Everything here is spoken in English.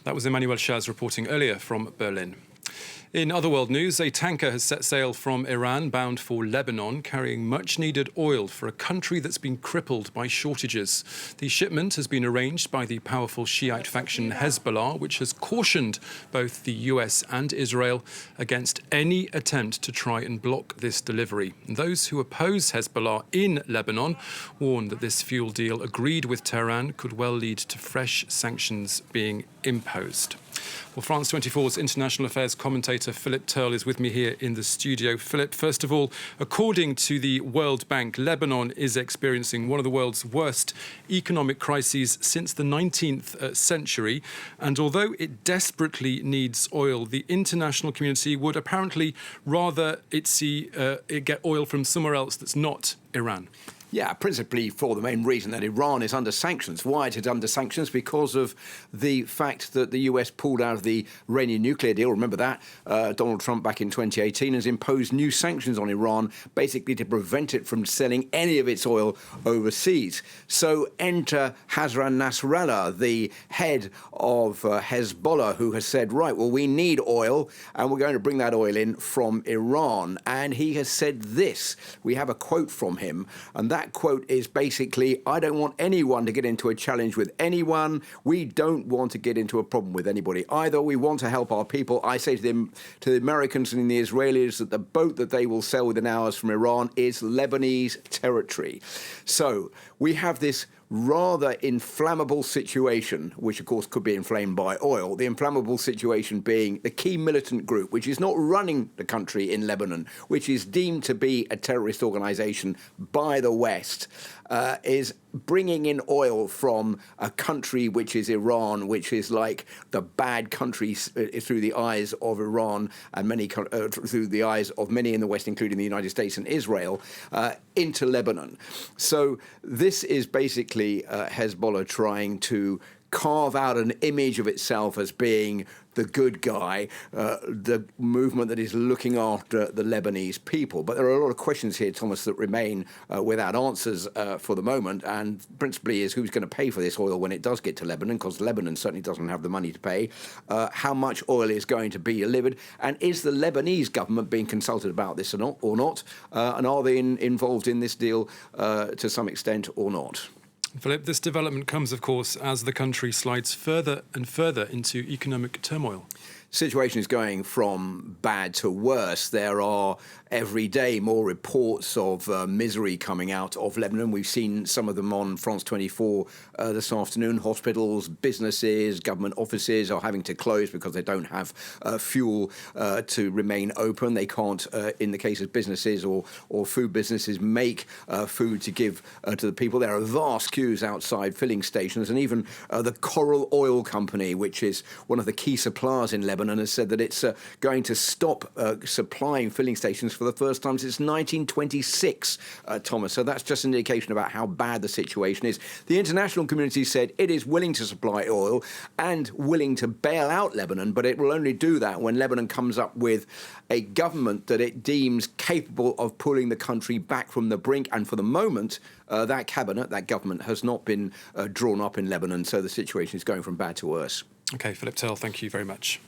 That was Emmanuel Chaz reporting earlier from Berlin. In other world news, a tanker has set sail from Iran bound for Lebanon, carrying much-needed oil for a country that's been crippled by shortages. The shipment has been arranged by the powerful Shiite faction Hezbollah, which has cautioned both the US and Israel against any attempt to try and block this delivery. Those who oppose Hezbollah in Lebanon warn that this fuel deal agreed with Tehran could well lead to fresh sanctions being imposed. Well, France 24's international affairs commentator Philip Turle is with me here in the studio. Philip, first of all, according to the World Bank, Lebanon is experiencing one of the world's worst economic crises since the 19th century. And although it desperately needs oil, the international community would apparently rather it get oil from somewhere else that's not Iran. Yeah, principally for the main reason that Iran is under sanctions. Why it is under sanctions? Because of the fact that the US pulled out of the Iranian nuclear deal. Remember that? Donald Trump back in 2018 has imposed new sanctions on Iran, basically to prevent it from selling any of its oil overseas. So enter Hassan Nasrallah, the head of Hezbollah, who has said, right, well, we need oil and we're going to bring that oil in from Iran. And he has said this. We have a quote from him, and that quote is basically, I don't want anyone to get into a challenge with anyone. We don't want to get into a problem with anybody either. We want to help our people. I say to them, to the Americans and the Israelis, that the boat that they will sell within hours from Iran is Lebanese territory. So we have this rather inflammable situation, which of course could be inflamed by oil. The inflammable situation being the key militant group, which is not running the country in Lebanon, which is deemed to be a terrorist organisation by the West, is bringing in oil from a country which is Iran, which is like the bad country through the eyes of Iran and through the eyes of many in the West, including the United States and Israel, into Lebanon. So this is basically Hezbollah trying to carve out an image of itself as being the good guy, the movement that is looking after the Lebanese people. But there are a lot of questions here, Thomas, that remain without answers for the moment, and principally is who's going to pay for this oil when it does get to Lebanon, because Lebanon certainly doesn't have the money to pay, how much oil is going to be delivered, and is the Lebanese government being consulted about this or not, and are they involved in this deal to some extent or not? Philip, this development comes, of course, as the country slides further and further into economic turmoil. Situation is going from bad to worse. There are every day more reports of misery coming out of Lebanon. We've seen some of them on France 24 this afternoon. Hospitals, businesses, government offices are having to close because they don't have fuel to remain open. They can't, in the case of businesses or food businesses, make food to give to the people. There are vast queues outside filling stations, and even the Coral Oil Company, which is one of the key suppliers in Lebanon, has said that it's going to stop supplying filling stations for the first time since 1926, Thomas. So that's just an indication about how bad the situation is. The international community said it is willing to supply oil and willing to bail out Lebanon, but it will only do that when Lebanon comes up with a government that it deems capable of pulling the country back from the brink. And for the moment, that cabinet, that government, has not been drawn up in Lebanon. So the situation is going from bad to worse. OK, Philip Turle, thank you very much.